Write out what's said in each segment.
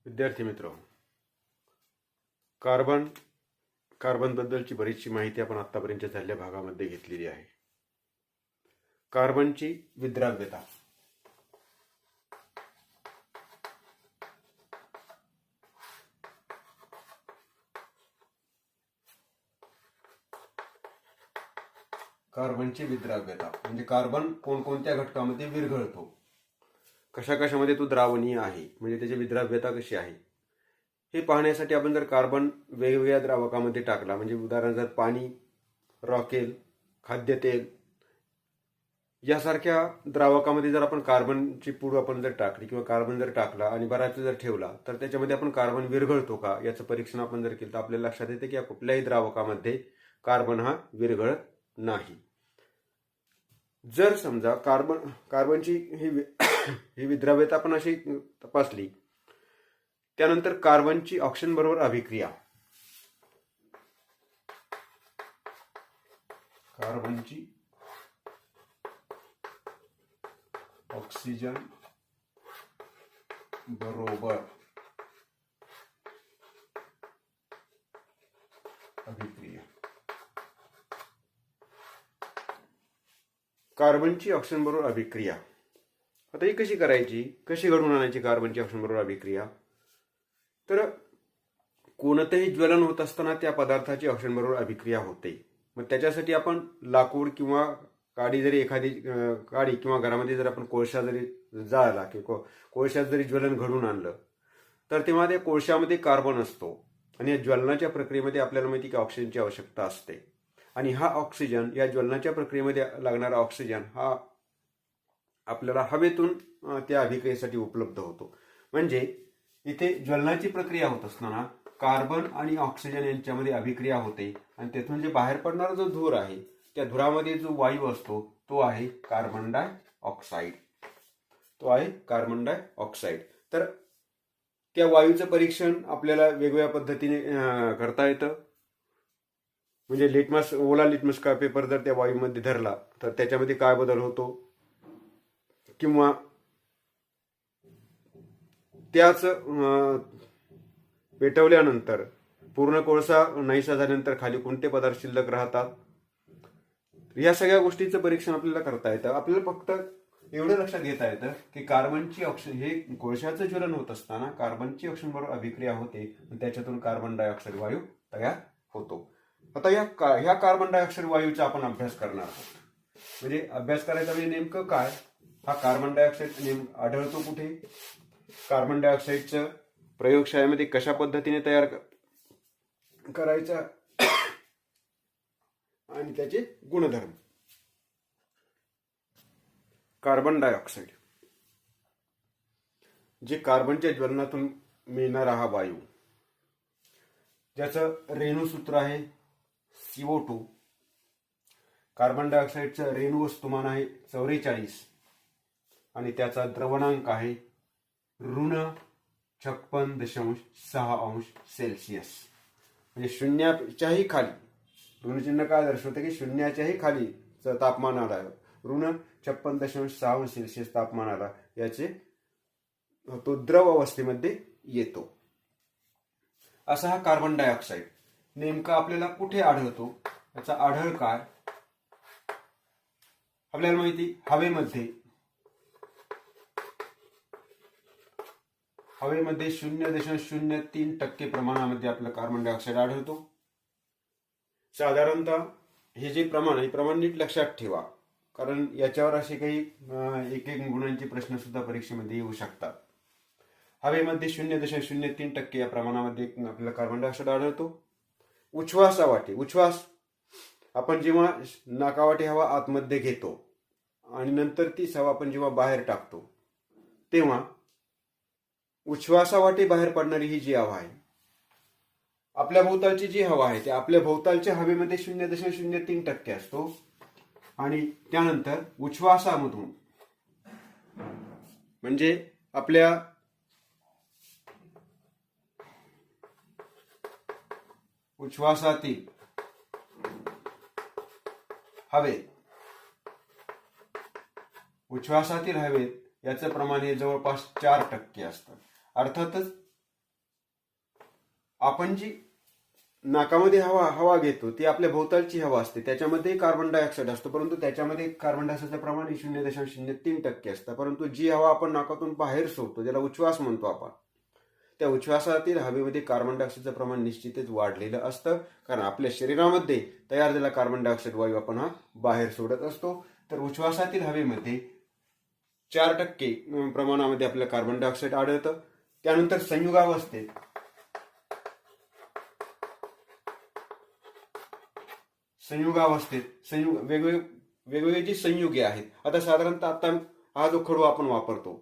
विद्यार्थी मित्र, कार्बनबद्दलची बरीचशी माहिती आपण आतापर्यंत झालेल्या भागामध्ये घेतलेली आहे. कार्बनची विद्राव्यता. कार्बनची विद्राव्यता म्हणजे कार्बन कोणकोणत्या घटकामध्ये विरघळतो, कशा कशामध्ये तो द्रावणीय आहे, म्हणजे त्याची विद्राव्यता कशी आहे हे पाहण्यासाठी आपण जर कार्बन वेगवेगळ्या द्रावकामध्ये टाकला, म्हणजे उदाहरण जर पाणी, रॉकेल, खाद्यतेल यासारख्या द्रावकामध्ये जर आपण कार्बनची पूड आपण जर टाकली किंवा कार्बन जर टाकला आणि बराच जर ठेवला तर त्याच्यामध्ये आपण कार्बन विरघळतो का याचं परीक्षण आपण जर केलं तर आपल्याला लक्षात येते की कुठल्याही द्रावकामध्ये कार्बन हा विरघळत नाही. जर समजा कार्बनची ही विद्राव्यता आपण अशी तपासली, त्यानंतर कार्बनची ऑक्सिजन बरोबर अभिक्रिया. कार्बनची ऑक्सिजन बरोबर अभिक्रिया. कार्बनची ऑक्सिजन बरोबर अभिक्रिया आता ही कशी करायची, कशी घडवून आणायची कार्बनची ऑक्सिजन बरोबर अभिक्रिया? तर कोणतेही ज्वलन होत असताना त्या पदार्थाची ऑक्सिजन बरोबर अभिक्रिया होते. मग त्याच्यासाठी आपण लाकूड किंवा एखादी काडी किंवा घरामध्ये जर आपण कोळसा जरी जाळला किंवा कोळशात जरी ज्वलन घडून आणलं तर तेव्हा त्या कोळशामध्ये कार्बन असतो आणि या ज्वलनाच्या प्रक्रियेमध्ये आपल्याला माहिती की ऑक्सिजनची आवश्यकता असते. आणि हा ऑक्सिजन, या ज्वलनाच्या प्रक्रियेमध्ये लागणारा ऑक्सिजन हा आपल्याला हवेतून त्या अभिक्रियेसाठी उपलब्ध होतो. म्हणजे इथे ज्वलनाची प्रक्रिया होत असताना कार्बन आणि ऑक्सिजन यांच्यामध्ये अभिक्रिया होते आणि तेथून जे बाहेर पडणारा जो धूर आहे त्या धुरामध्ये जो वायू असतो तो आहे कार्बन डायऑक्साईड. तर त्या वायूचं परीक्षण आपल्याला वेगवेगळ्या पद्धतीने करता येतं. म्हणजे ओला लिटमस पेपर जर त्या वायूमध्ये धरला तर त्याच्यामध्ये काय बदल होतो, किंवा त्याच पेटवल्यानंतर पूर्ण कोळसा नाहीसा झाल्यानंतर खाली कोणते पदार्थ शिल्लक राहतात, या सगळ्या गोष्टीचं परीक्षण आपल्याला करता येतं. आपल्याला फक्त एवढं लक्षात घेता येतं की कार्बनची ऑक्सिजन, हे कोळशाचं ज्वलन होत असताना कार्बनची ऑक्सिजन बरोबर अभिक्रिया होते आणि त्याच्यातून कार्बन डायऑक्साईड वायू तयार होतो. आता ह्या कार्बन डायऑक्साईड वायूचा आपण अभ्यास करणार आहोत. म्हणजे अभ्यास करायचा म्हणजे नेमकं काय, हा कार्बन डायऑक्साईड आढळतो कुठे, कार्बन डायऑक्साईडचं प्रयोगशाळेमध्ये कशा पद्धतीने तयार करायचा आणि त्याचे गुणधर्म. कार्बन डायऑक्साईड जे कार्बनच्या ज्वलनातून मिळणारा हा वायू, ज्याचं रेणूसूत्र आहे CO2. कार्बन डायऑक्साईडचं रेणू वस्तुमान आहे 44 आणि त्याचा द्रवणांक आहे -56.6°C. म्हणजे शून्याच्याही खाली, ऋणचिन्ह काय दर्शवते की शून्याच्याही खाली तापमानाला -56.6°C तापमानाला तो द्रव अवस्थेमध्ये येतो. असा हा कार्बन डायऑक्साईड नेमका आपल्याला कुठे आढळतो, याचा आढळ काय? आपल्याला माहिती हवेमध्ये 0.03% प्रमाणामध्ये आपल्याला कार्बन डायऑक्साईड आढळतो. साधारणतः हे जे प्रमाण आहे, प्रमाण नीट लक्षात ठेवा, कारण याच्यावर असे काही एक गुणांचे प्रश्न सुद्धा परीक्षेमध्ये येऊ शकतात. हवेमध्ये 0.03% या प्रमाणामध्ये आपल्याला कार्बन डायऑक्साईड आढळतो. उच्छ्वास आपण जेव्हा नाकावाटे हवा आतमध्ये घेतो आणि नंतर तीच हवा आपण जेव्हा बाहेर टाकतो तेव्हा उच्छ्वासावाटे बाहेर पडणारी ही जी हवा आहे, आपल्या भोवतालची जी हवा आहे, त्या आपल्या भोवतालच्या हवेमध्ये 0.03% असतो. आणि त्यानंतर उच्छ्वासामधून, म्हणजे आपल्या उच्छ्वासातील हवेत याचं प्रमाण हे जवळपास 4% असतं. अर्थातच आपण जी नाकामध्ये हवा घेतो ती आपल्या भोवतालची हवा असते, त्याच्यामध्ये कार्बन डायऑक्साईड असतो, परंतु त्याच्यामध्ये कार्बन डायऑक्साईडचं प्रमाण 0.03% असतं. परंतु जी हवा आपण नाकातून बाहेर सोडतो, ज्याला उच्छ्वास म्हणतो आपण, त्या उच्छ्वासातील हवेमध्ये कार्बन डायऑक्साईडचं प्रमाण निश्चितच वाढलेलं असतं, कारण आपल्या शरीरामध्ये तयार झालेला कार्बन डायऑक्साईड वायू आपण हा बाहेर सोडत असतो. तर उच्छ्वासातील हवेमध्ये 4% प्रमाणामध्ये आपल्याला कार्बन डायऑक्साईड आढळतं. त्यानंतर संयुगावस्थेत वेगवेगळे जी संयुगे आहेत, आता साधारणतः आता हा जो खडू आपण वापरतो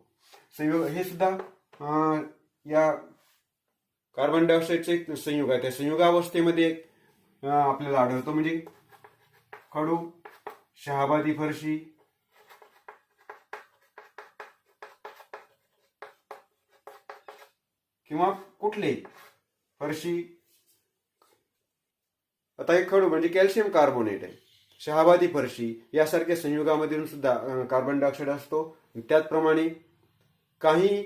संयुग, हे सुद्धा या कार्बन डायऑक्साईडचे एक संयुग आहे. त्या संयुगावस्थेमध्ये आपल्याला आढळतो, म्हणजे खडू, शहाबादी फरशी, किंवा कुठले फरशी. आता हे खडू म्हणजे कॅल्शियम कार्बोनेट आहे, शहाबादी फरशी यासारख्या संयुगामधून सुद्धा कार्बन डायऑक्साईड असतो. त्याचप्रमाणे काही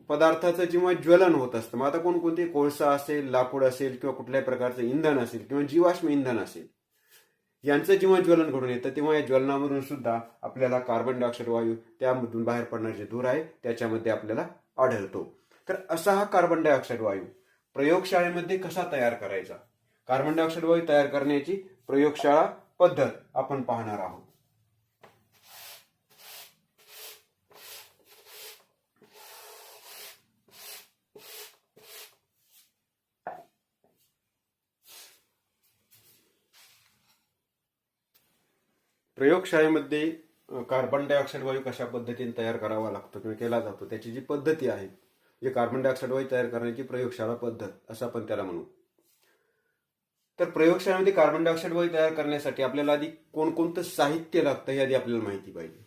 पदार्थाचं जेव्हा ज्वलन होत असतं, मग आता कोणकोणते, कोळसा असेल, लाकूड असेल, किंवा कुठल्याही प्रकारचं इंधन असेल, किंवा जीवाश्म इंधन असेल, यांचं जेव्हा ज्वलन घडून येतं तेव्हा या ज्वलनामधून सुद्धा आपल्याला कार्बन डायऑक्साईड वायू, त्यामधून बाहेर पडणारे जे धूर आहे त्याच्यामध्ये आपल्याला आढळतो. तर असा हा कार्बन डायऑक्साईड वायू प्रयोगशाळेमध्ये कसा तयार करायचा, कार्बन डायऑक्साईड वायू तयार करण्याची प्रयोगशाळा पद्धत आपण पाहणार आहोत. प्रयोगशाळेमध्ये कार्बन डायऑक्साईड वायू कशा पद्धतीने तयार करावा लागतो किंवा केला जातो, त्याची जी पद्धती आहे, जे कार्बन डायऑक्साईड वायू तयार करण्याची प्रयोगशाळा पद्धत असं आपण त्याला म्हणू. तर प्रयोगशाळेमध्ये कार्बन डायऑक्साईड वायू तयार करण्यासाठी आपल्याला आधी कोणकोणतं साहित्य लागतं हे आधी आपल्याला माहिती पाहिजे.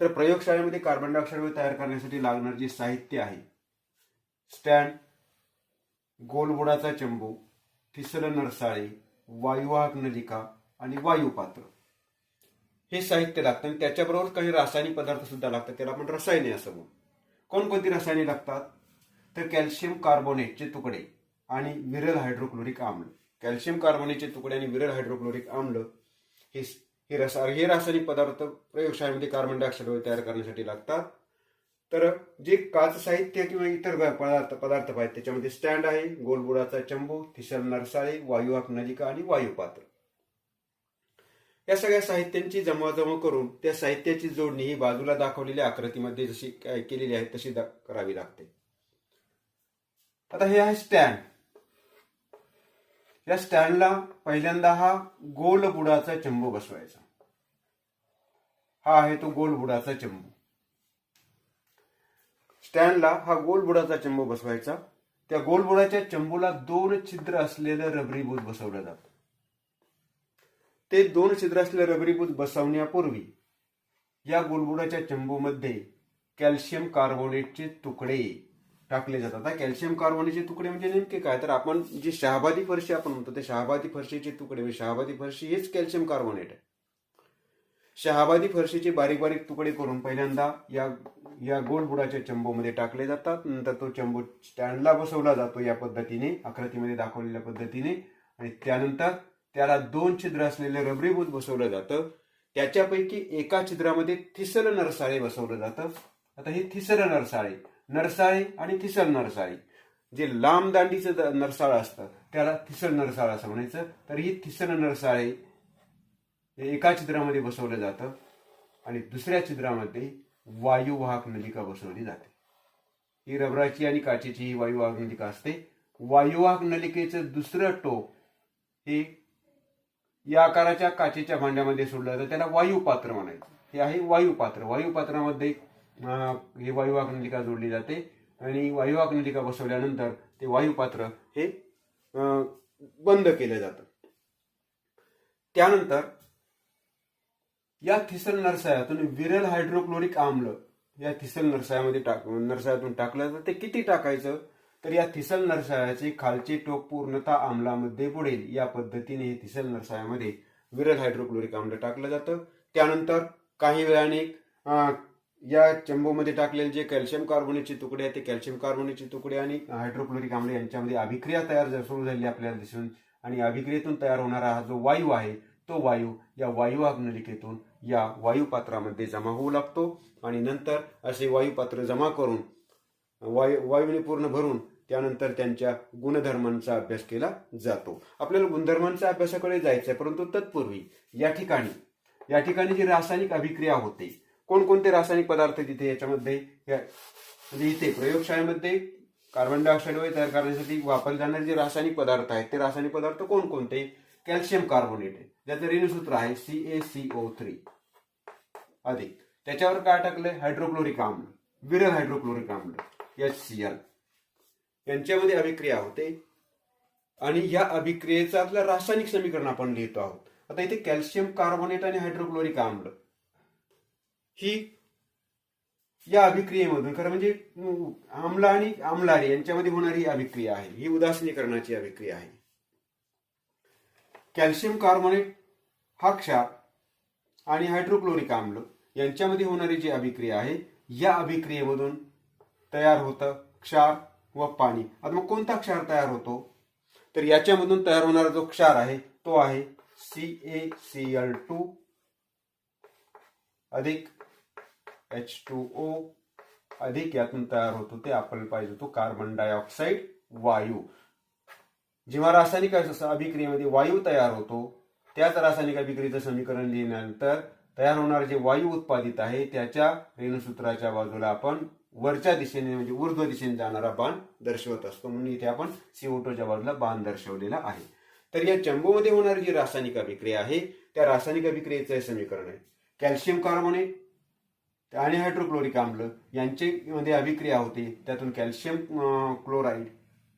तर प्रयोगशाळेमध्ये कार्बन डायऑक्साईड वायू तयार करण्यासाठी लागणार जे साहित्य आहे, स्टँड, गोलबुडाचा चंबू, ठिसूळ नरसाळे, वायुवाहक नलिका आणि वायुपात्र, हे साहित्य लागतं. आणि त्याच्याबरोबर काही रासायनिक पदार्थ सुद्धा लागतात, त्याला आपण रसायने असं म्हणू. कोणकोणती रसायने लागतात, तर कॅल्शियम कार्बोनेटचे तुकडे आणि विरल हायड्रोक्लोरिक आम्ल. कॅल्शियम कार्बोनेटचे तुकडे आणि विरल हायड्रोक्लोरिक आम्ल हे रासायनिक पदार्थ प्रयोगशाळेमध्ये कार्बन डायऑक्साईड वायू तयार करण्यासाठी लागतात. तर जे काच साहित्य किंवा इतर पदार्थ आहेत त्याच्यामध्ये स्टँड आहे, गोलबुडाचा चंबू, ठिसूळ नरसाळे, वायुवाहक नलिका आणि वायुपात्र. या सगळ्या साहित्यांची जमवाजमव करून त्या साहित्याची जोडणी ही बाजूला दाखवलेल्या आकृतीमध्ये जशी केलेली आहे तशी करावी लागते. आता हे आहे स्टँड. या स्टँडला पहिल्यांदा हा गोल बुडाचा चंबू बसवायचा. हा आहे तो गोल बुडाचा चंबू. स्टँडला हा गोल बुडाचा चंबू बसवायचा. त्या गोल बुडाच्या चंबूला 2 छिद्र असलेलं रबरी बुज बसवलं जातं. ते 2 छिद्र असलेलं रबरी बुज बसवण्यापूर्वी या गोलबुडाच्या चंबूमध्ये कॅल्शियम कार्बोनेटचे तुकडे टाकले जातात. आता कॅल्शियम कार्बोनेटचे तुकडे म्हणजे नेमके काय, तर आपण जी शहाबादी फरशी आपण म्हणतो ते शहाबादी फरशीचे तुकडे, म्हणजे शहाबादी फरशी हेच कॅल्शियम कार्बोनेट आहे. शहाबादी फरशीचे बारीक बारीक तुकडे करून पहिल्यांदा या गोलबुडाच्या चंबूमध्ये टाकले जातात. नंतर तो चंबू स्टँडला बसवला जातो या पद्धतीने, आकृतीमध्ये दाखवलेल्या पद्धतीने. आणि त्यानंतर त्याला 2 छिद्र असलेले रबरी बुज बसवलं जातं. त्याच्यापैकी एका छिद्रामध्ये ठिसूळ नरसाळे बसवलं जातं. आता हे ठिसूळ नरसाळे आणि ठिसूळ नरसाळे, जे लांब दांडीचं नरसाळं असतं त्याला ठिसूळ नरसाळं असं म्हणायचं. तर ही ठिसूळ नरसाळे एका छिद्रामध्ये बसवलं जातं आणि दुसऱ्या छिद्रामध्ये वायुवाहक नलिका बसवली जाते. ही रबराची आणि काचेची ही वायुवाहक नलिका असते. वायुवाहक नलिकेचं दुसरं टोक हे या आकाराच्या काचेच्या भांड्यामध्ये सोडलं जातं, त्याला वायुपात्र म्हणायचं. हे आहे वायुपात्र. वायुपात्रामध्ये हे वायुवाहक नलिका जोडली जाते आणि वायुवाहक नलिका बसवल्यानंतर ते वायुपात्र हे बंद केलं जातं. त्यानंतर या ठिसूळ नरसाळ्यातून विरल हायड्रोक्लोरिक आम्ल या ठिसूळ नरसाळ्यातून टाकलं जातं. ते किती टाकायचं, तर या ठिसूळ नरसाळ्याचे खालचे टोक पूर्णतः आम्लामध्ये बुडेल या पद्धतीने हे ठिसूळ नरसाळ्यामध्ये विरल हायड्रोक्लोरिक आम्ल टाकलं जातं. त्यानंतर काही वेळाने या चंबूमध्ये टाकलेले जे कॅल्शियम कार्बोनेटचे तुकडे आहेत ते कॅल्शियम कार्बोनेटचे तुकडे आणि हायड्रोक्लोरिक आम्ल यांच्यामध्ये अभिक्रिया तयार सुरू झाली आपल्याला दिसून, आणि अभिक्रियेतून तयार होणारा हा जो वायू आहे तो वायू या वायू अग्निलिकेतून या वायुपात्रामध्ये जमा होऊ लागतो, आणि नंतर असे वायुपात्र जमा करून वायूने पूर्ण भरून त्यानंतर त्यांच्या गुणधर्मांचा अभ्यास केला जातो. आपल्याला गुणधर्मांच्या अभ्यासाकडे जायचं आहे, परंतु तत्पूर्वी या ठिकाणी जी रासायनिक अभिक्रिया होते, कोणकोणते रासायनिक पदार्थ तिथे याच्यामध्ये म्हणजे इथे प्रयोगशाळेमध्ये कार्बन डायऑक्साईड वायू तयार करण्यासाठी वापरले जाणारे जे रासायनिक पदार्थ आहेत ते रासायनिक पदार्थ कोणकोणते? कॅल्शियम कार्बोनेट आहे, ज्याचं रेणुसूत्र आहे CaCO3 अधिक त्याच्यावर काय टाकलंय? हायड्रोक्लोरिक आम्ल, विरल हायड्रोक्लोरिक आम्ल HCl, यांच्यामध्ये अभिक्रिया होते, आणि या अभिक्रियेचं आपलं रासायनिक समीकरण आपण लिहितो आहोत. आता इथे कॅल्शियम कार्बोनेट आणि हायड्रोक्लोरिक आम्ल ही या अभिक्रियेमधून, खरं म्हणजे आम्ल आणि आम्लारी यांच्यामध्ये होणारी अभिक्रिया आहे, ही उदासीनीकरणाची अभिक्रिया आहे. कॅल्शियम कार्बोनेट हा क्षार आणि हायड्रोक्लोरिक आम्ल यांच्यामध्ये होणारी जी अभिक्रिया आहे, या अभिक्रियेमधून तयार होतं क्षार व पाणी. आता मग कोणता क्षार तयार होतो? तर याच्यामधून तयार होणारा जो क्षार आहे तो आहे CaCl2 अधिक H2O अधिक यातून तयार होतो ते आपल्याला पाहिजे तो कार्बन डायऑक्साईड वायू. जेव्हा रासायनिक अभिक्रियेमध्ये वायू तयार होतो, त्याच रासायनिक अभिक्रियेचं समीकरण लिहिल्यानंतर तयार होणारे जे वायू उत्पादित आहे त्याच्या रेणुसूत्राच्या बाजूला आपण वरच्या दिशेने म्हणजे ऊर्ध्व दिशेने जाणारा बाण दर्शवत असतो, म्हणून इथे आपण CO2च्या बाजूला बाण दर्शवलेला आहे. तर या चंबूमध्ये होणारी जी रासायनिक अभिक्रिया आहे त्या रासायनिक अभिक्रियेचं हे समीकरण आहे. कॅल्शियम कार्बोनेट आणि हायड्रोक्लोरिक आम्ल यांच्यामध्ये अभिक्रिया होते, त्यातून कॅल्शियम क्लोराईड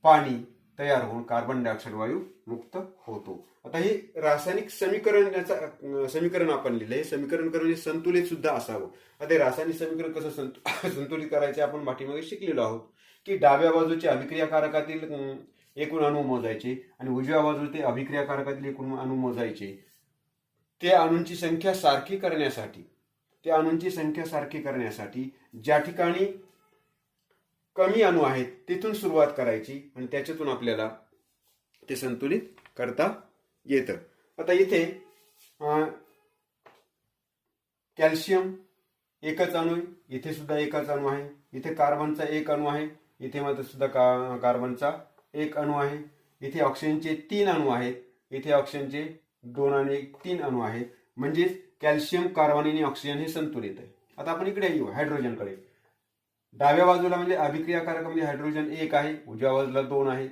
पाणी तयार होऊन कार्बन डायऑक्साईड वायू मुक्त होतो. आता हे रासायनिक समीकरण आपण लिहिलंय. समीकरण करून संतुलित सुद्धा असावं. आता रासायनिक समीकरण कसं संतुलित करायचे आपण पाठीमागे शिकलेलो आहोत, की डाव्या बाजूचे अभिक्रियाकारकातील एकूण अणू मोजायचे आणि उजव्या बाजूला ते अभिक्रियाकारकातील एकूण अणू मोजायचे. ते अणूंची संख्या सारखी करण्यासाठी ज्या ठिकाणी कमी अणू आहेत तिथून सुरुवात करायची आणि त्याच्यातून आपल्याला ते संतुलित करता येतं. आता इथे कॅल्शियम एकच अणू आहे, इथे सुद्धा एकच अणू आहे, इथे कार्बनचा एक अणू आहे, इथे मात्र सुद्धा कार्बनचा एक अणू आहे, इथे ऑक्सिजनचे 3 अणू आहेत, इथे ऑक्सिजनचे 2 आणि 3 अणू आहेत. म्हणजेच कॅल्शियम कार्बन आणि ऑक्सिजन हे संतुलित आहे. आता आपण इकडे येऊ हायड्रोजनकडे. डाव्या बाजूला म्हणजे अभिक्रियाकारकामध्ये हायड्रोजन 1 आहे, उजव्या बाजूला 2 आहेत.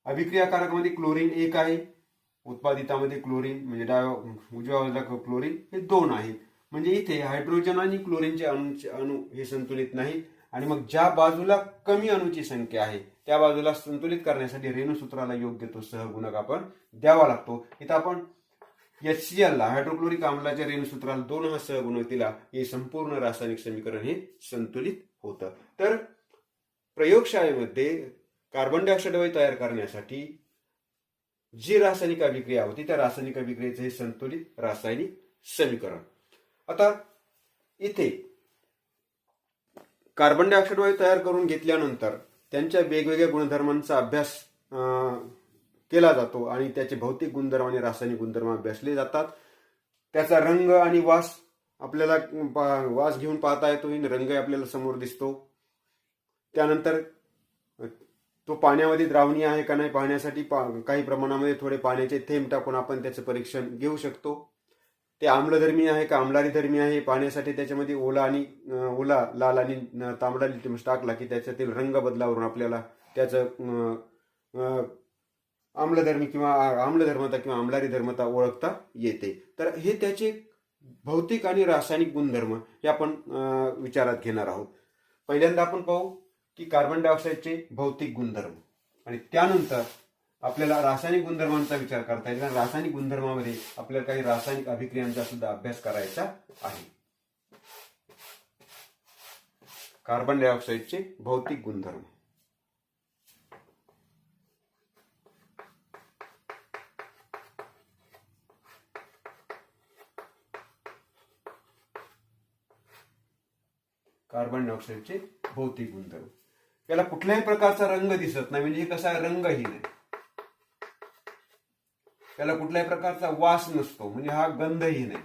अभिक्रियाकारकामध्ये क्लोरीन 1 आहे, उत्पादितामध्ये क्लोरीन म्हणजे उजव्या बाजूला क्लोरीन हे 2 आहेत. म्हणजे इथे हायड्रोजन आणि क्लोरीनचे अणू हे संतुलित नाहीत, आणि मग ज्या बाजूला कमी अणूची संख्या आहे त्या बाजूला संतुलित करण्यासाठी रेणुसूत्राला योग्य तो सहगुणक आपण द्यावा लागतो. इथं आपण HCl ला हायड्रोक्लोरिक आम्लाच्या रेणुसूत्राला 2 हा सहगुणक दिला, हे संपूर्ण रासायनिक समीकरण हे संतुलित होतं. तर प्रयोगशाळेमध्ये कार्बन डायऑक्साईड वायू तयार करण्यासाठी जी रासायनिक अभिक्रिया होती त्या रासायनिक अभिक्रियेचे हे संतुलित रासायनिक समीकरण. आता इथे कार्बन डायऑक्साईड वायू तयार करून घेतल्यानंतर त्यांच्या वेगवेगळ्या गुणधर्मांचा अभ्यास केला जातो आणि त्याचे भौतिक गुणधर्म आणि रासायनिक गुणधर्म अभ्यासले जातात. त्याचा रंग आणि वास आपल्याला वास घेऊन पाहता येतो, रंग आपल्याला समोर दिसतो. त्यानंतर तो पाण्यामध्ये द्रावणीय आहे का नाही पाहण्यासाठी काही प्रमाणामध्ये थोडे पाण्याचे थेंब टाकून आपण त्याचं परीक्षण घेऊ शकतो. ते आम्लधर्मी आहे का आम्लारीधर्मी आहे पाहण्यासाठी त्याच्यामध्ये ओला लाल आणि तांबडा लिटमस टाकला की त्याच्यातील रंग बदलावरून आपल्याला त्याचं आम्लधर्मी किंवा आम्लधर्मता किंवा आम्लारी धर्मता ओळखता येते. तर हे त्याचे भौतिक आणि रासायनिक गुणधर्म हे आपण विचारात घेणार आहोत. पहिल्यांदा आपण पाहू की कार्बन डायऑक्साईडचे भौतिक गुणधर्म, आणि त्यानंतर आपल्याला रासायनिक गुणधर्मांचा विचार करता येईल. रासायनिक गुणधर्मामध्ये आपल्याला काही रासायनिक अभिक्रियांचा सुद्धा अभ्यास करायचा आहे. कार्बन डायऑक्साईडचे भौतिक गुणधर्म. कार्बन डायऑक्साईडचे भौतिक गुणधर्म. याला कुठल्याही प्रकारचा रंग दिसत नाही, म्हणजे हे कसा रंगहीन आहे. त्याला कुठल्याही प्रकारचा वास नसतो, म्हणजे हा गंधहीन आहे.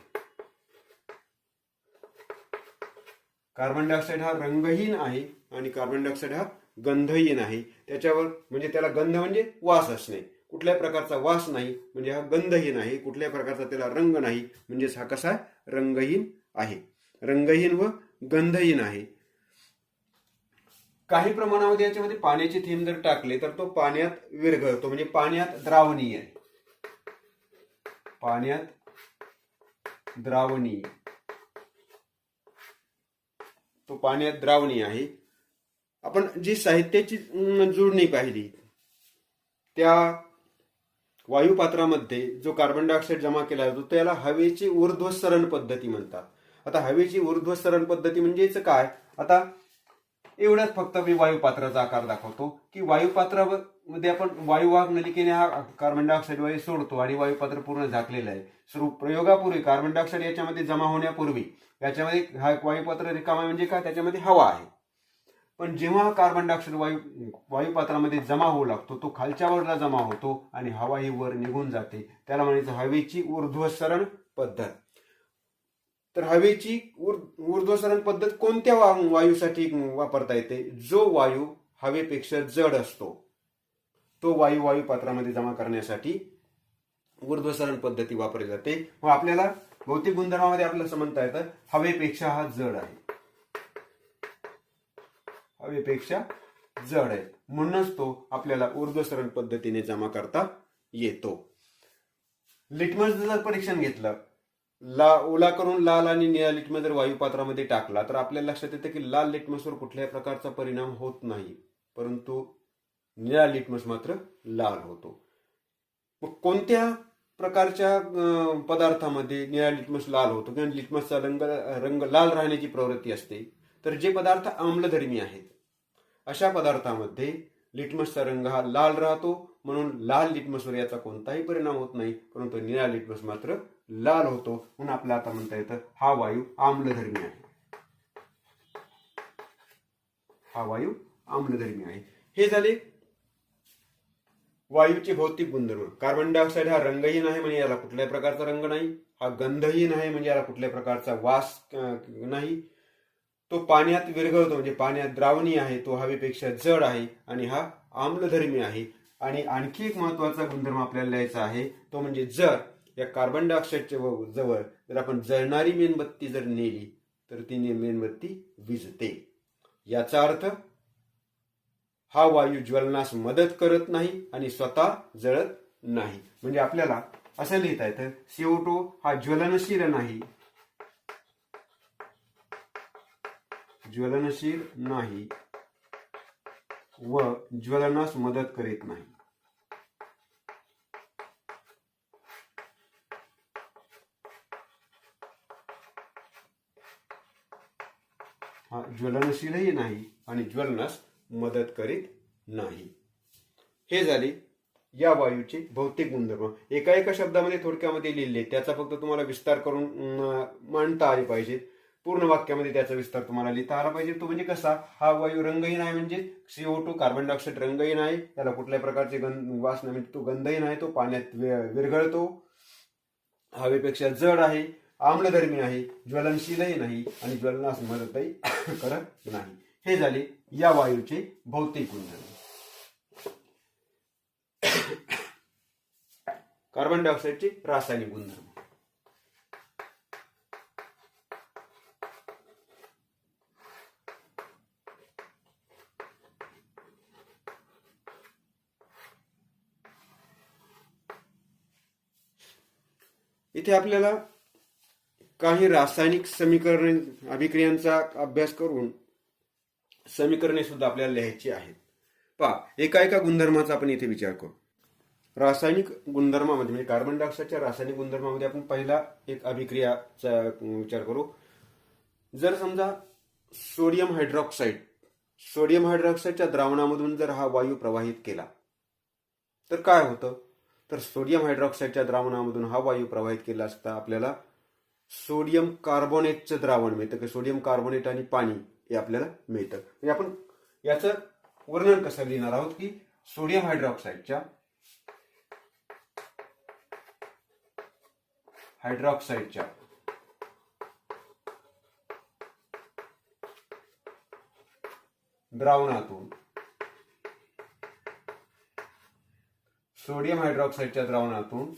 कार्बन डायऑक्साईड हा रंगहीन आहे आणि कार्बन डायऑक्साईड हा गंधहीन आहे. त्याच्यावर म्हणजे त्याला गंध म्हणजे वास असणे, कुठल्याही प्रकारचा वास नाही म्हणजे हा गंधहीन आहे. कुठल्याही प्रकारचा त्याला रंग नाही म्हणजेच हा कसा रंगहीन आहे. रंगहीन व गंधहीन आहे. काही प्रमाणामध्ये याच्यामध्ये पाण्याचे थेंब जर टाकले तर तो पाण्यात विरघळतो, म्हणजे पाण्यात द्रावणीय आहे. पाण्यात द्रावणीय, तो पाण्यात द्रावणीय आहे. आपण जी साहित्याची जोडणी पाहिली, त्या वायुपात्रामध्ये जो कार्बन डायऑक्साईड जमा केला जातो त्याला हवेची ऊर्ध्वसरण पद्धती म्हणतात. आता हवेची ऊर्ध्वसरण पद्धती म्हणजेच काय? आता एवढ्याच फक्त मी वायुपात्राचा आकार दाखवतो की वायुपात्रामध्ये आपण वायुवाहक नलिकेने हा कार्बन डायऑक्साईड वायू सोडतो आणि वायुपात्र पूर्ण झाकलेलं आहे. प्रयोगापूर्वी कार्बन डायऑक्साईड याच्यामध्ये जमा होण्यापूर्वी याच्यामध्ये हा वायुपात्र रिकामा म्हणजे काय? त्याच्यामध्ये हवा आहे. पण जेव्हा कार्बन डायऑक्साईड वायुपात्रामध्ये जमा होऊ लागतो तो खालच्या वरला जमा होतो आणि हवा ही वर निघून जाते. त्याला म्हणायचं हवेची ऊर्ध्वसरण पद्धत. तर हवेची ऊर्ध्वसरण पद्धत कोणत्या वायूसाठी वापरता येते? जो वायू हवेपेक्षा जड असतो तो वायू वायुपात्रामध्ये जमा करण्यासाठी ऊर्ध्वसरण पद्धती वापरली जाते. व आपल्याला भौतिक गुणधर्मामध्ये आपल्याला समजता येतं हवेपेक्षा हा जड आहे. हवेपेक्षा जड आहे म्हणूनच तो आपल्याला ऊर्ध्वसरण पद्धतीने जमा करता येतो. लिटमस जर परीक्षण घेतलं, ओला करून लाल आणि निळा लिटमस जर वायुपात्रामध्ये टाकला तर आपल्याला लक्षात येतं की लाल लिटमसवर कुठल्याही प्रकारचा परिणाम होत नाही, परंतु निळा लिटमस मात्र लाल होतो. मग कोणत्या प्रकारच्या पदार्थामध्ये निळा लिटमस लाल होतो किंवा लिटमसचा रंग लाल राहण्याची प्रवृत्ती असते? तर जे पदार्थ आम्लधर्मी आहेत अशा पदार्थामध्ये लिटमसचा रंग हा लाल राहतो, म्हणून लाल लिटमसवर याचा कोणताही परिणाम होत नाही, परंतु निळा लिटमस मात्र लाल होतो. म्हणून आपल्याला आता म्हणता येतं हा वायू आम्लधर्मी आहे. हा वायू आम्लधर्मी आहे. हे झाले वायूचे भौतिक गुणधर्म. कार्बन डायऑक्साईड हा रंगहीन आहे म्हणजे याला कुठल्याही प्रकारचा रंग नाही. हा गंधहीन आहे म्हणजे याला कुठल्याही प्रकारचा वास नाही. तो पाण्यात विरघळतो म्हणजे पाण्यात द्रावणीय आहे. तो हवेपेक्षा जड आहे आणि हा आम्लधर्मी आहे. आणि आणखी एक महत्वाचा गुणधर्म आपल्याला लिहायचा आहे, तो म्हणजे जर या कार्बन डायऑक्साईडच्या जवळ जर आपण जळणारी मेणबत्ती जर नेली तर ती मेणबत्ती विझते. याचा अर्थ हा वायू ज्वलनास मदत करत नाही आणि स्वतः जळत नाही. म्हणजे आपल्याला असं लिहिता येतं CO2 हा ज्वलनशील नाही, ज्वलनशील नाही व ज्वलनास मदत करीत नाही. हा ज्वलनशीलही नाही आणि ज्वलनास मदत करीत नाही. हे झाले या वायूचे भौतिक गुणधर्म. एका शब्दामध्ये थोडक्यामध्ये लिहिले, त्याचा फक्त तुम्हाला विस्तार करून मांडता आले पाहिजे. पूर्ण वाक्यामध्ये त्याचा विस्तार तुम्हाला लिहिता आला पाहिजे. तो म्हणजे कसा? हा वायू रंगहीन आहे म्हणजे CO2 कार्बन डायऑक्साईड रंगहीन आहे, त्याला कुठल्याही प्रकारचे वास नाही म्हणजे तो गंधहीन आहे, तो पाण्यात विरघळतो, हवेपेक्षा जड आहे, आम्लधर्मी आहे, ज्वलनशीलही नाही आणि ज्वलनास मदतही करत नाही. हे झाले या वायूचे भौतिक गुणधर्म. कार्बन डायऑक्साईडचे रासायनिक गुणधर्म. इथे आपल्याला काही रासायनिक समीकरण अभिक्रियांचा अभ्यास करून समीकरणे सुद्धा आपल्याला लिहायची आहेत. पहा, एका गुणधर्माचा आपण इथे विचार करू. रासायनिक गुणधर्मामध्ये म्हणजे कार्बन डायऑक्साईडच्या रासायनिक गुणधर्मामध्ये आपण पहिला एक अभिक्रियाचा विचार करू. जर समजा सोडियम हायड्रॉक्साईडच्या द्रावणामधून जर हा वायू प्रवाहित केला तर काय होतं? तर सोडियम हायड्रॉक्साईडच्या द्रावणामधून हा वायू प्रवाहित केला असता आपल्याला सोडियम कार्बोनेटचं द्रावण मिळतं. की सोडियम कार्बोनेट आणि पाणी हे आपल्याला मिळतं. म्हणजे आपण याचं वर्णन कसं लिहिणार आहोत की सोडियम हायड्रॉक्साईडच्या द्रावणातून सोडियम हायड्रॉक्साईडच्या द्रावणातून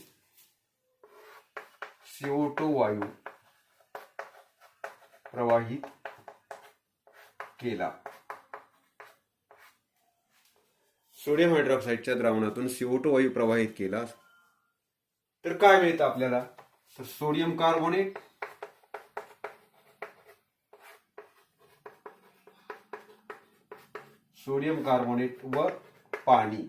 CO2 वायू प्रवाहित केला. सोडियम हायड्रॉक्साईडच्या द्रावणातून CO2 वायू प्रवाहित केला तर काय मिळतं आपल्याला? तर सोडियम कार्बोनेट व पाणी.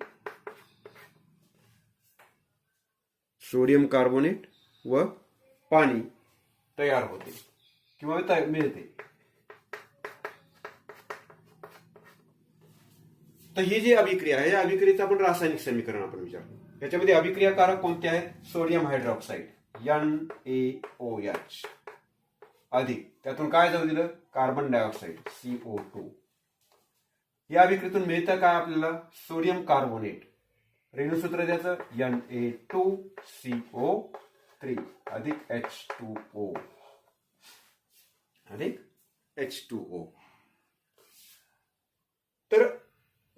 सोडियम कार्बोनेट व पाणी तयार होते किंवा मिळते. तर ही जी अभिक्रिया आहे या अभिक्रियेचं आपण रासायनिक समीकरण आपण विचारतो. याच्यामध्ये अभिक्रियाकारक कोणते आहेत? सोडियम हायड्रॉक्साईड NaOH अधिक त्यातून काय जाऊ दिलं? Carbon dioxide CO2. या अभिक्रियेतून मिळतं काय आपल्याला? Sodium carbonate. रेणुसूत्र द्यायचं Na2CO3 अधिक H2O. तर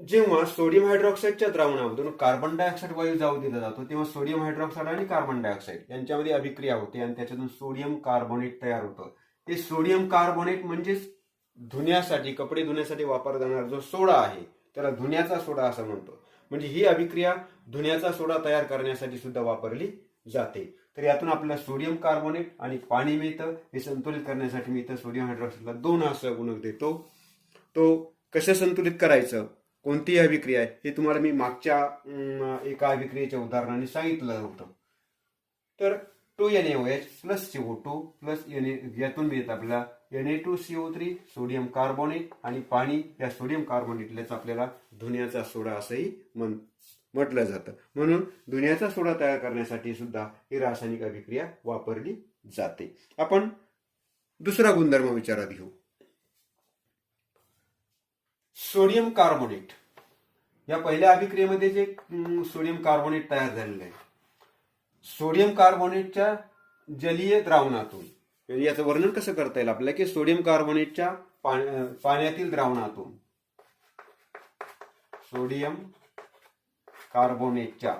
जेव्हा सोडियम हायड्रॉक्साईडच्या द्रावणामधून कार्बन डायऑक्साईड वायू जाऊ दिला जातो तेव्हा सोडियम हायड्रॉक्साईड आणि कार्बन डायऑक्साईड यांच्यामध्ये अभिक्रिया होते आणि त्याच्यातून सोडियम कार्बोनेट तयार होतं. ते सोडियम कार्बोनेट म्हणजेच धुण्यासाठी, कपडे धुण्यासाठी वापरला जाणारा जो सोडा आहे त्याला धुण्याचा सोडा असं म्हणतो. म्हणजे ही अभिक्रिया धुण्याचा सोडा तयार करण्यासाठी सुद्धा वापरली जाते. तर यातून आपल्याला सोडियम कार्बोनेट आणि पाणी मिळतं. हे संतुलित करण्यासाठी मी इथं सोडियम हायड्रॉक्साईडला 2 असं गुणक देतो. तो कसं संतुलित करायचं, कोणती अभिक्रिया आहे हे तुम्हाला मी मागच्या एका अभिक्रियेच्या उदाहरणाने सांगितलं होतं. तर 2NaOH प्लस CO2 प्लस यातून मिळत आपल्याला Na2CO3 सोडियम कार्बोनेट आणि पाणी. या सोडियम कार्बोनेटलाच आपल्याला धुण्याचा सोडा असंही म्हटलं जातं. म्हणून धुण्याचा सोडा तयार करण्यासाठी सुद्धा ही रासायनिक अभिक्रिया वापरली जाते. आपण दुसरा गुणधर्म विचारात घेऊ. Sodium carbonate. या पहिल्या अभिक्रियेमध्ये जे सोडियम कार्बोनेट तयार झालेलं आहे, सोडियम कार्बोनेटच्या जलीय द्रावणातून याचं वर्णन कसं करता येईल आपल्याला की सोडियम कार्बोनेटच्या पाण्यातील द्रावणातून सोडियम कार्बोनेटच्या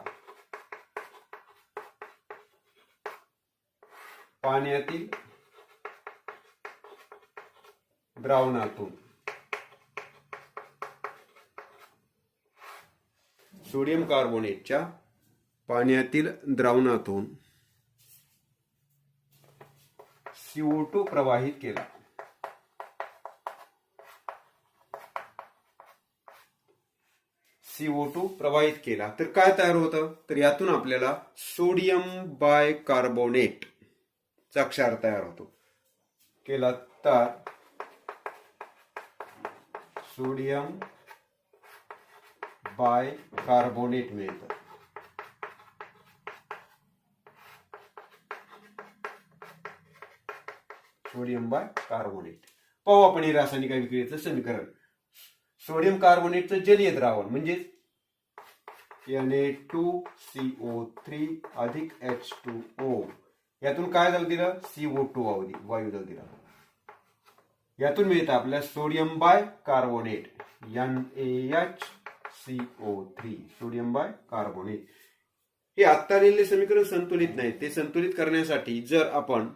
पाण्यातील द्रावणातून सोडियम कार्बोनेटच्या पाण्यातील द्रावणातून CO2 प्रवाहित केला. CO2 प्रवाहित केला तर काय तयार होतं? तर यातून आपल्याला सोडियम बायकार्बोनेट चा क्षार तयार होतो. केला तर सोडियम बायकार्बोनेट मिळतं. Sodium bicarbonate. पाहू आपण हे रासायनिक अभिक्रियेचं समीकरण. सोडियम कार्बोनेटचं जलीय द्रावण म्हणजे Na2CO3 अधिक H2O. यातून काय जाऊ दिलं? CO2 वायू जाऊ दिला. यातून मिळतं आपल्याला sodium bicarbonate NaHCO3 sodium bicarbonate. हे आत्ता लिहिलेले समीकरण संतुलित नाही. ते संतुलित करण्यासाठी जर आपण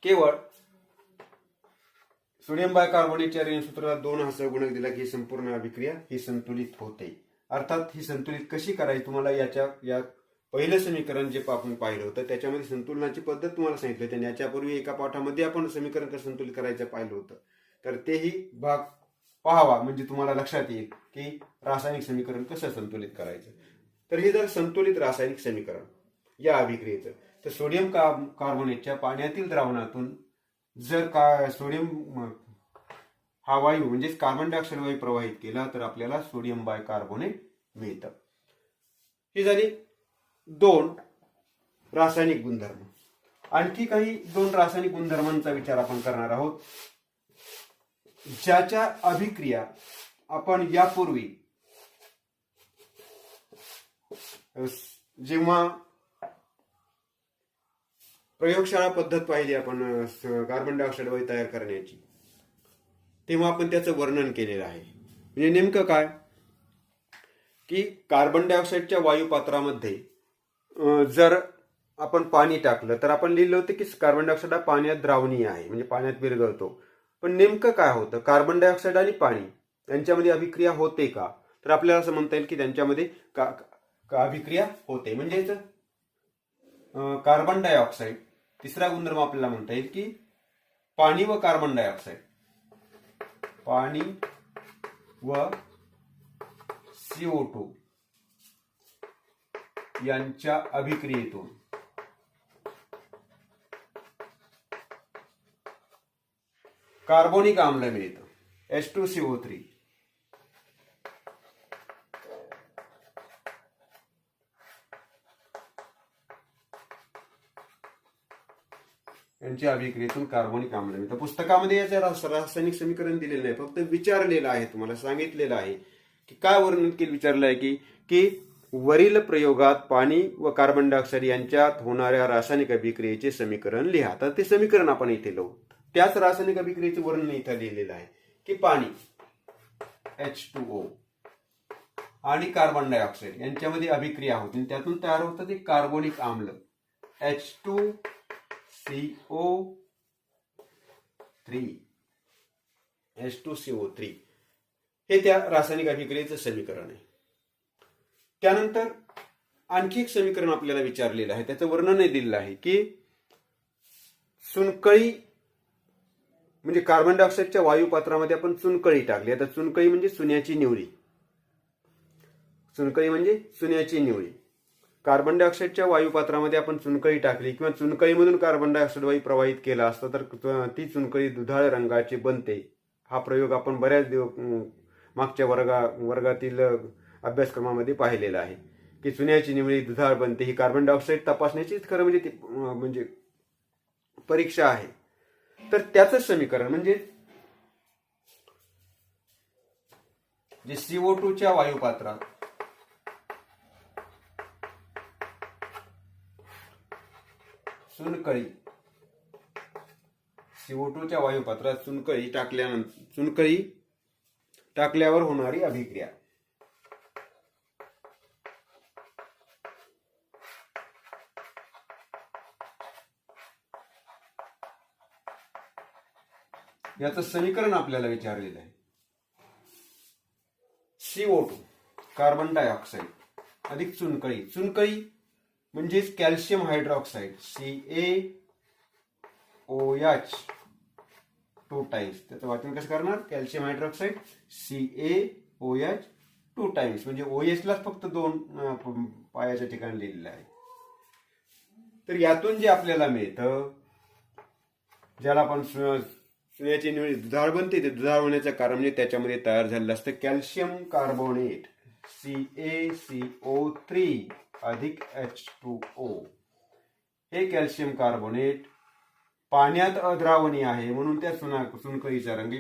केवळ सोडियम बायकार्बोनेटच्या रेणूसूत्राला 2 असं गुणक दिला की संपूर्ण अभिक्रिया ही संतुलित होते. अर्थात ही संतुलित कशी करायची तुम्हाला या पहिलं समीकरण जे आपण पाहिलं होतं त्याच्यामध्ये संतुलनाची पद्धत तुम्हाला सांगितली होती. याच्यापूर्वी एका पाठामध्ये आपण समीकरण कसं संतुलित करायचं पाहिलं होतं. तर तेही भाग पाहावा म्हणजे तुम्हाला लक्षात येईल की रासायनिक समीकरण कसं संतुलित करायचं. तर हे जर संतुलित रासायनिक समीकरण या अभिक्रियेचं तर सोडियम कार्बोनेटच्या पाण्यातील द्रावणातून जर सोडियम हा वायू म्हणजेच कार्बन डायऑक्साईड वायू प्रवाहित केला तर आपल्याला सोडियम बायकार्बोनेट मिळतं. ही झाली 2 रासायनिक गुणधर्म. आणखी काही 2 रासायनिक गुणधर्मांचा विचार आपण करणार आहोत. ज्याच्या अभिक्रिया आपण यापूर्वी जेव्हा प्रयोगशाळा पद्धत पाहिली आपण कार्बन डायऑक्साईड वायू तयार करण्याची, तेव्हा आपण त्याचं वर्णन केलेलं आहे. म्हणजे नेमकं काय की कार्बन डायऑक्साईडच्या वायू पात्रामध्ये जर आपण पाणी टाकलं तर आपण लिहिलं होतं की कार्बन डायऑक्साईड हा पाण्यात द्रावणीय आहे, म्हणजे पाण्यात विरघळतो. पण नेमकं काय होतं, कार्बन डायऑक्साईड आणि पाणी यांच्यामध्ये अभिक्रिया होते का, तर आपल्याला असं म्हणता येईल की त्यांच्यामध्ये अभिक्रिया होते. म्हणजेच कार्बन डायऑक्साईड, तिसरा गुणधर्म आपल्याला म्हणता येईल की पाणी व कार्बन डायऑक्साईड, पाणी व CO2 यांच्या अभिक्रियेतून कार्बोनिक आम्ल मिळतं, H2CO3. यांच्या अभिक्रियेतून कार्बोनिक आम्ल मिळतं. पुस्तकामध्ये याचं रासायनिक समीकरण दिलेलं नाही, फक्त विचारलेलं आहे, तुम्हाला सांगितलेलं आहे की काय वर्णन केलं, विचारलं आहे की वरील प्रयोगात पाणी व कार्बन डायऑक्साईड यांच्यात होणाऱ्या रासायनिक अभिक्रियेचे समीकरण लिहा. तर ते समीकरण आपण इथे लिहू. त्याच रासायनिक अभिक्रियेचे वर्णन इथे लिहिलेलं आहे की पाणी H2O आणि कार्बन डायऑक्साईड यांच्यामध्ये अभिक्रिया होती, त्यातून तयार होतं ते कार्बोनिक आम्ल H2CO3. हे त्या रासायनिक अभिक्रियेचं समीकरण आहे. त्यानंतर आणखी एक समीकरण आपल्याला विचारलेलं आहे, त्याचं वर्णन दिलेलं आहे की चुनकळी, म्हणजे कार्बन डायऑक्साईडच्या वायू पात्रामध्ये आपण चुनकळी टाकली. आता चुनकळी म्हणजे चुन्याची निवळी, चुनकळी म्हणजे चुन्याची निवळी. कार्बन डायऑक्साईडच्या वायू पात्रामध्ये आपण चुनकळी टाकली किंवा चुनकळीमधून कार्बन डायऑक्साईड वायू प्रवाहित केला असता तर ती चुनकळी दुधाळ रंगाची बनते. हा प्रयोग आपण बऱ्याच मागच्या वर्गातील अभ्यासक्रमामध्ये पाहिलेला आहे की चुन्याची निवळी दुधाळ बनते. ही कार्बन डायऑक्साईड तपासण्याचीच खरं म्हणजे परीक्षा आहे. तर त्याचं समीकरण म्हणजे जे CO2च्या वायुपात्रात चुनकळी, CO2च्या वायुपात्रात चुनकळी टाकल्यावर होणारी अभिक्रिया. याचं समीकरण आपल्याला विचारलेलं आहे. CO2 कार्बन डायऑक्साईड अधिक चुनकळी, चुनकळी म्हणजेच कॅल्शियम हायड्रॉक्साईड CaOH2 टाइम्स. त्याचं वाचन कसं करणार, कॅल्शियम हायड्रॉक्साईड CaOH2 टाइम्स, म्हणजे OH लाच फक्त 2 पायाच्या ठिकाणी लिहिलेलं आहे. तर यातून जे आपल्याला मिळतं, ज्याला आपण चुन्याची निवळी दुधाळ बनते, ते दुधाळ होण्याचं कारण म्हणजे त्याच्यामध्ये तयार झालेलं असतं कॅल्शियम कार्बोनेट CaCO3 अधिक H2O. हे कॅल्शियम कार्बोनेट पाण्यात अद्रावणीय आहे, म्हणून त्या चुनकळीचा रंग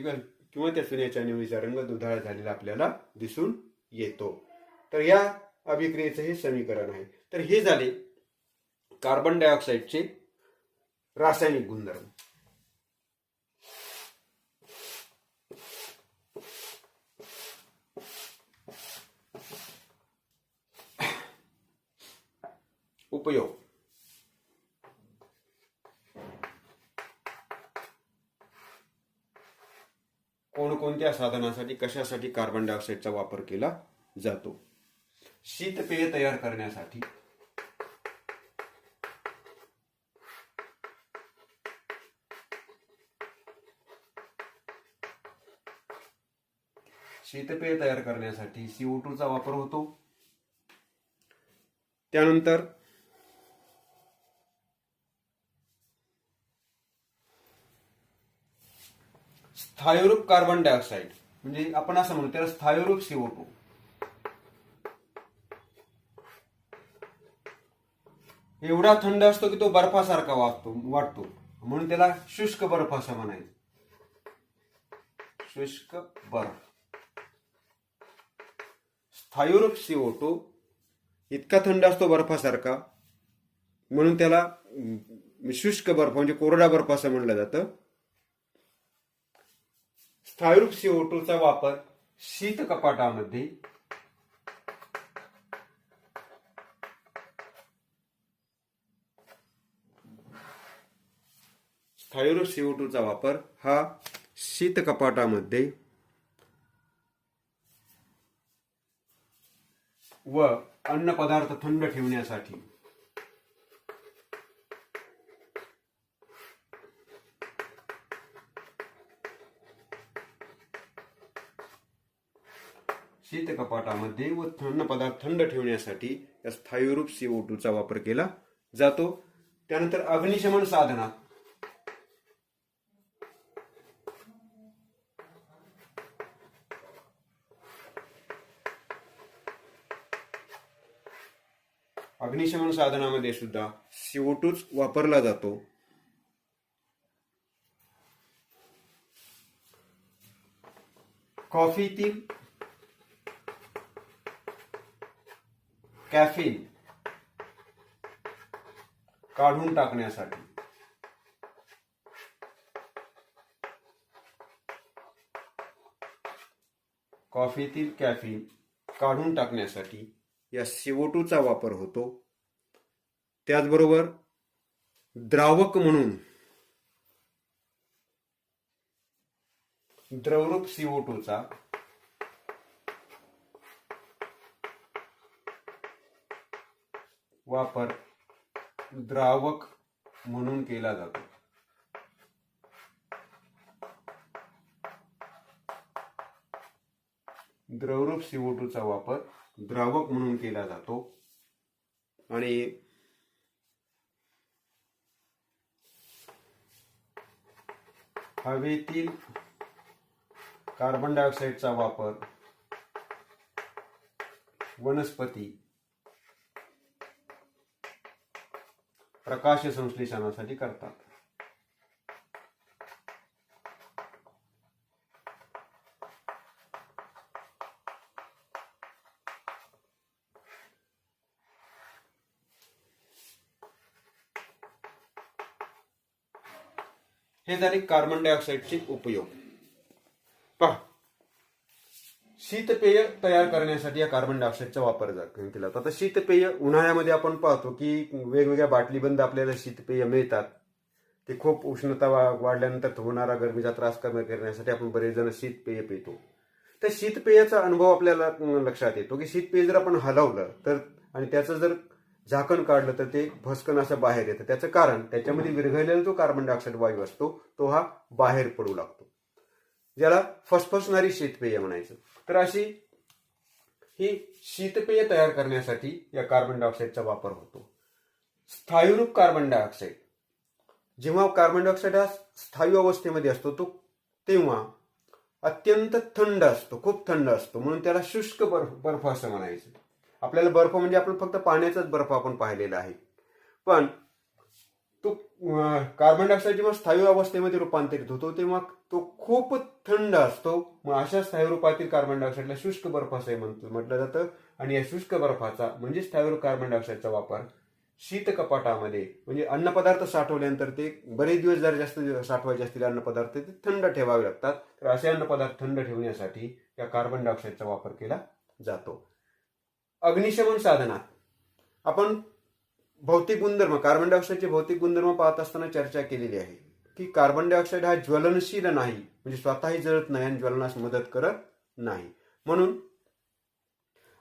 किंवा त्या चुन्याच्या निवळीचा रंग दुधाळ झालेला आपल्याला दिसून येतो. तर या अभिक्रियेचं हे समीकरण आहे. तर हे झाले कार्बन डायऑक्साईडचे रासायनिक गुणधर्म. उपयोग. कोणकोणत्या साधनासाठी कशासाठी कार्बन डायऑक्साईडचा वापर केला जातो? शीतपेय तयार करण्यासाठी, शीतपेय तयार करण्यासाठी CO2 चा वापर होतो. त्यानंतर स्थायूरूप कार्बन डायऑक्साईड, म्हणजे आपण असं म्हणतो त्याला स्थायूरूप CO2. एवढा थंड असतो की तो बर्फासारखा वाटतो, म्हणून त्याला शुष्क बर्फ असं म्हणायचं. शुष्क बर्फ. स्थायूरूप CO2 इतका थंड असतो बर्फासारखा, म्हणून त्याला शुष्क बर्फ म्हणजे कोरडा बर्फ असं म्हणलं जातं. स्थायूरूप CO2 चा वापर शीत कपाटामध्ये स्थायूरूप CO2 चा वापर हा शीत कपाटामध्ये व अन्न पदार्थ थंड ठेवण्यासाठी शीत कपाटामध्ये व अन्न पदार्थ थंड ठेवण्यासाठी या स्थायूरूप CO2 चा वापर केला जातो. त्यानंतर अग्निशमन साधनात अग्निशमन साधनामध्ये सुद्धा CO2 वापरला जातो. कॉफीतील कॅफीन काढून टाकण्यासाठी कॉफीतील कॅफीन काढून टाकण्यासाठी या CO2 चा वापर होतो. त्याचबरोबर द्रावक म्हणून द्रवरूप CO2 चा वापर द्रावक म्हणून केला जातो. द्रवरूप CO2 चा वापर द्रावक म्हणून केला जातो. आणि हवेतील कार्बन डायऑक्साईडचा वापर वनस्पती प्रकाश संश्लेषणासाठी करतात. हे झाले कार्बन डायऑक्साईडचे उपयोग. पहा, शीतपेय तयार करण्यासाठी या कार्बन डायऑक्साईडचा वापर केला जातो. आता शीतपेय उन्हाळ्यामध्ये आपण पाहतो की वेगवेगळ्या बाटलीबंद आपल्याला शीतपेय मिळतात. ते खूप उष्णता वाढल्यानंतर होणारा गरमीचा त्रास कमी करण्यासाठी आपण बरेच जण शीतपेय पितो. तर शीतपेयाचा अनुभव आपल्याला लक्षात येतो की शीतपेय जर आपण हलवलं तर आणि त्याचं जर झाकण काढलं तर ते भस्कन असं बाहेर येतं. त्याचं कारण त्याच्यामध्ये विरघळलेला जो कार्बन डायऑक्साईड वायू असतो तो हा बाहेर पडू लागतो, ज्याला फसफसणारी शीतपेय म्हणायचं. तर अशी ही शीतपेय तयार करण्यासाठी या कार्बन डायऑक्साईडचा वापर होतो. स्थायूरूप कार्बन डायऑक्साईड, जेव्हा कार्बन डायऑक्साईड हा स्थायू अवस्थेमध्ये असतो तो तेव्हा अत्यंत थंड असतो, खूप थंड असतो, म्हणून त्याला शुष्क बर्फ असं म्हणायचं. आपल्याला बर्फ म्हणजे आपण फक्त पाण्याचाच बर्फ आपण पाहिलेला आहे, पण तो कार्बन डायऑक्साईड जेव्हा स्थायू अवस्थेमध्ये रूपांतरित होतो तेव्हा तो खूप थंड असतो. मग अशा स्थायू रूपातील कार्बन डायऑक्साईडला शुष्क बर्फ असं म्हटलं जातं. आणि या शुष्क बर्फाचा म्हणजे स्थायूरूप कार्बन डायऑक्साईडचा वापर शीत कपाटामध्ये म्हणजे अन्नपदार्थ साठवल्यानंतर ते बरेच दिवस जर जास्त साठवायचे असतील अन्नपदार्थ ते थंड ठेवावे लागतात. तर असे अन्नपदार्थ थंड ठेवण्यासाठी या कार्बन डायऑक्साईडचा वापर केला जातो. अग्निशमन साधनात आपण भौतिक गुणधर्म, कार्बन डायऑक्साईडचे भौतिक गुणधर्म पाहत असताना चर्चा केलेली आहे की कार्बन डायऑक्साईड हा ज्वलनशील नाही, म्हणजे स्वतःही जळत नाही आणि ज्वलनास मदत करत नाही. म्हणून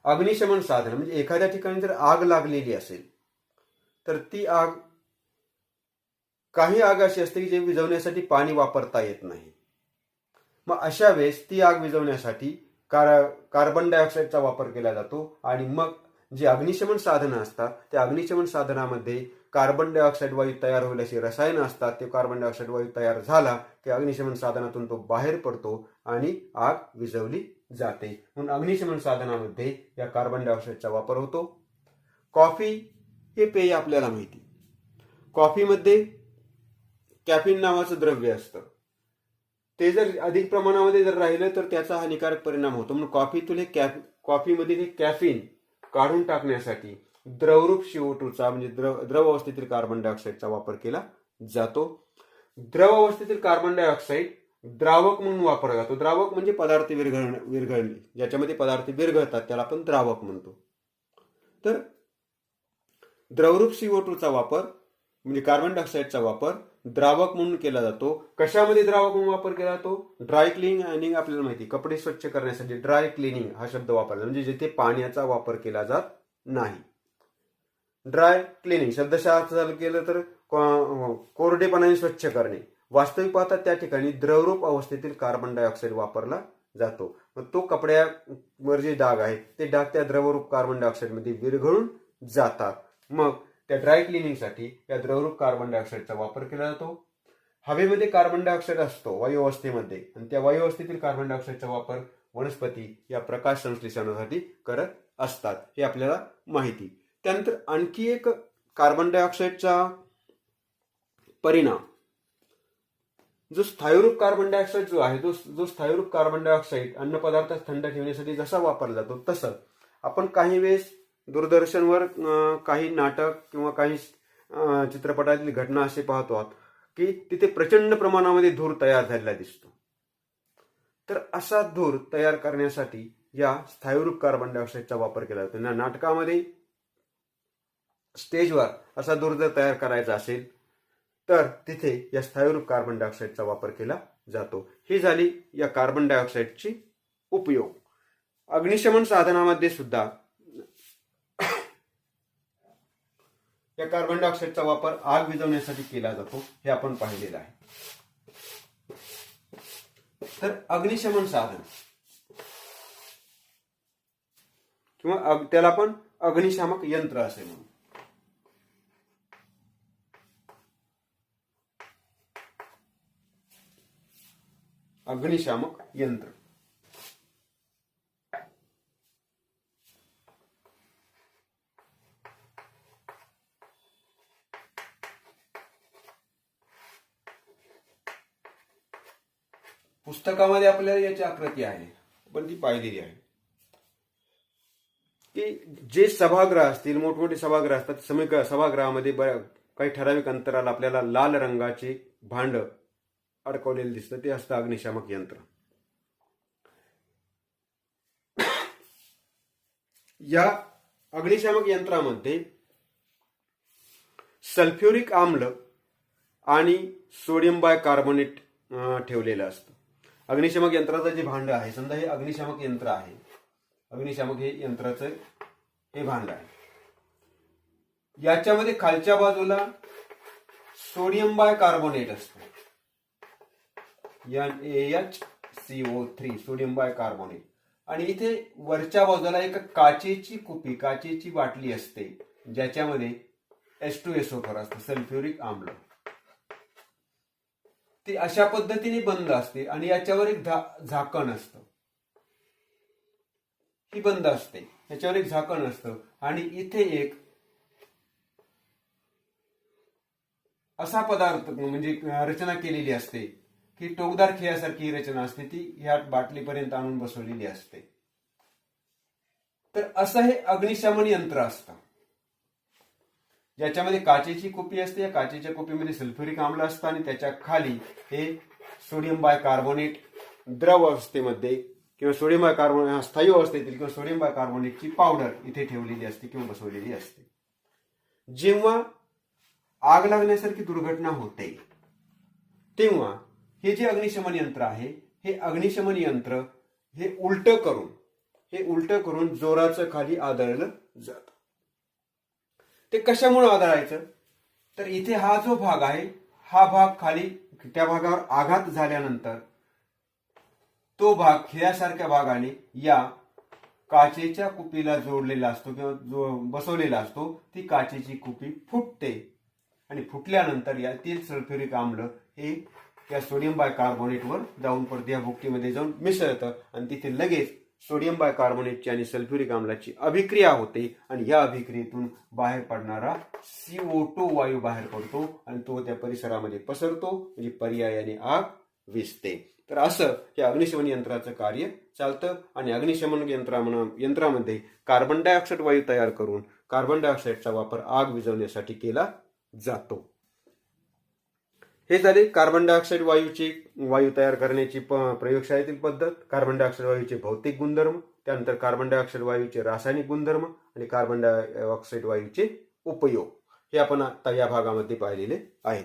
अग्निशमन साधन म्हणजे एखाद्या ठिकाणी जर आग लागलेली असेल तर ती आग, काही आग अशी असते की जे विझवण्यासाठी पाणी वापरता येत नाही. मग अशा वेळेस ती आग विझवण्यासाठी कार्बन डायऑक्साईडचा वापर केला जातो. आणि मग जी अग्निशमन साधनं असतात त्या अग्निशमन साधनामध्ये कार्बन डायऑक्साईड वायू तयार होईल अशी रसायनं असतात. ते कार्बन डायऑक्साईड वायू तयार झाला की अग्निशमन साधनातून तो बाहेर पडतो आणि आग विझवली जाते. म्हणून अग्निशमन साधनामध्ये या कार्बन डायऑक्साईडचा वापर होतो. कॉफी हे पेय आपल्याला माहिती, कॉफीमध्ये कॅफीन नावाचं द्रव्य असतं. ते जर अधिक प्रमाणामध्ये जर राहिलं तर त्याचा हानिकारक परिणाम होतो. म्हणून कॉफीमधील हे कॅफिन काढून टाकण्यासाठी द्रवरूप CO2चा म्हणजे द्रव अवस्थेतील कार्बन डायऑक्साईडचा वापर केला जातो. द्रव अवस्थेतील कार्बन डायऑक्साईड द्रावक म्हणून वापरला जातो. द्रावक म्हणजे पदार्थ विरघळणे, ज्याच्यामध्ये पदार्थ विरघळतात त्याला आपण द्रावक म्हणतो. तर द्रवरूप CO2चा वापर म्हणजे कार्बन डायऑक्साईडचा वापर द्रावक म्हणून केला जातो. कशामध्ये द्रावक म्हणून वापर केला जातो? ड्राय क्लिनिंग आपल्याला माहिती, कपडे स्वच्छ करण्यासाठी ड्राय क्लिनिंग हा शब्द वापरला, म्हणजे जिथे पाण्याचा वापर केला जात नाही. ड्राय क्लिनिंग शब्दशः चालू केलं तर कोरडेपणाने स्वच्छ करणे. वास्तविक पाहता त्या ठिकाणी द्रवरूप अवस्थेतील कार्बन डायऑक्साईड वापरला जातो. मग तो कपड्यावर जे डाग आहेत ते डाग त्या द्रवरूप कार्बन डायऑक्साईडमध्ये विरघळून जातात. मग त्या ड्राय क्लिनिंगसाठी या द्रवरूप कार्बन डायऑक्साईडचा वापर केला जातो. हवेमध्ये कार्बन डायऑक्साईड असतो वायू अवस्थेमध्ये, आणि त्या वायू अवस्थेतील कार्बन डायऑक्साईडचा वापर वनस्पती या प्रकाश संश्लेषणासाठी करत असतात, हे आपल्याला माहिती. त्यानंतर आणखी एक कार्बन डायऑक्साईडचा परिणाम, जो स्थायूरूप कार्बन डायऑक्साईड जो आहे, जो स्थायूरूप कार्बन डायऑक्साईड अन्न पदार्थात थंड ठेवण्यासाठी जसा वापरला जातो तसं आपण काही वेळेस दूरदर्शनवर काही नाटक किंवा काही चित्रपटातील घटना असे पाहतो आहोत की तिथे प्रचंड प्रमाणामध्ये धूर तयार झालेला दिसतो. तर असा धूर तयार करण्यासाठी या स्थायूरूप कार्बन डायऑक्साईडचा वापर केला जातो. नाटकामध्ये स्टेजवर असा धूर जर तयार करायचा असेल तर तिथे या स्थायूरूप कार्बन डायऑक्साईडचा वापर केला जातो. ही झाली या कार्बन डायऑक्साईडची उपयोग. अग्निशमन साधनामध्ये सुद्धा या कार्बन डायऑक्साईडचा वापर आग विझवण्यासाठी केला जातो, हे आपण पाहिलेलं आहे. तर अग्निशमन साधन किंवा त्याला आपण अग्निशामक यंत्र असे म्हणू. अग्निशामक यंत्र पुस्तकामध्ये आपल्याला याची आकृती आहे, पण ती पाहिलेली आहे की जे सभागृह असतील, मोठमोठे सभागृह असतात, सभागृहामध्ये काही ठराविक अंतराला आपल्याला लाल रंगाचे भांड अडकवलेलं दिसतं, ते असतं अग्निशामक यंत्र. या अग्निशामक यंत्रामध्ये सल्फ्युरिक आम्ल आणि सोडियम बायकार्बोनेट ठेवलेलं असतं. अग्निशामक यंत्राचं जे भांड आहे, समजा हे अग्निशामक यंत्र आहे, अग्निशामक हे यंत्राचं हे भांड आहे, याच्यामध्ये खालच्या बाजूला सोडियम बायकार्बोनेट असतं, NaHCO3 सोडियम बायकार्बोनेट, आणि इथे वरच्या बाजूला एक काचेची बाटली असते ज्याच्यामध्ये H2SO4 असतं, सल्फ्युरिक आम्ल. ती अशा पद्धतीने बंद असते आणि याच्यावर एक झाकण असतं, ही बंद असते, याच्यावर एक झाकण असतं, आणि इथे एक असा पदार्थ म्हणजे रचना केलेली असते की टोकदार खिळ्यासारखी रचना असते, ती ह्या बाटलीपर्यंत आणून बसवलेली असते. तर असं हे अग्निशमन यंत्र असतं, ज्याच्यामध्ये काचेची कुपी असते. या काचेच्या कुपीमध्ये सल्फ्युरिक आम्ल असतं आणि त्याच्या खाली हे सोडियम बायकार्बोनेट द्रव अवस्थेमध्ये किंवा सोडियम बायकार्बोनेट स्थायू अवस्थेतील किंवा सोडियम बायकार्बोनेटची पावडर इथे ठेवलेली असते किंवा बसवलेली असते. जेव्हा आग लागण्यासारखी दुर्घटना होते तेव्हा हे जे अग्निशमन यंत्र आहे, हे अग्निशमन यंत्र हे उलट करून जोराचं खाली आदळलं जातं. ते कशामुळे आदळायचं? तर इथे हा जो भाग आहे, हा भाग खाली त्या भागावर आघात झाल्यानंतर तो भाग खिळ्यासारख्या भागाने या काचेच्या कुपीला जोडलेला असतो किंवा बसवलेला असतो. ती काचेची कुपी फुटते आणि फुटल्यानंतर यातील सल्फ्युरिक आम्ल हे या सोडियम बायकार्बोनेटवर जाऊन परत या भुकटीमध्ये जाऊन मिसळतं आणि तिथे लगेच सोडियम बायकार्बोनेटची आणि सल्फ्युरिक आम्लाची अभिक्रिया होते आणि या अभिक्रियेतून बाहेर पडणारा CO2 वायू बाहेर पडतो आणि तो त्या परिसरामध्ये पसरतो, म्हणजे पर्यायाने आग विझते. तर असं हे अग्निशमन यंत्राचं कार्य चालतं आणि अग्निशमन यंत्रामध्ये कार्बन डायऑक्साईड वायू तयार करून कार्बन डायऑक्साईडचा वापर आग विझवण्यासाठी केला जातो. हे झाले कार्बन डायऑक्साईड वायू तयार करण्याची प्रयोगशाळेतील पद्धत, कार्बन डायऑक्साईड वायूचे भौतिक गुणधर्म, त्यानंतर कार्बन डायऑक्साईड वायूचे रासायनिक गुणधर्म आणि कार्बन डायऑक्साईड वायूचे उपयोग हे आपण आता या भागामध्ये पाहिलेले आहेत.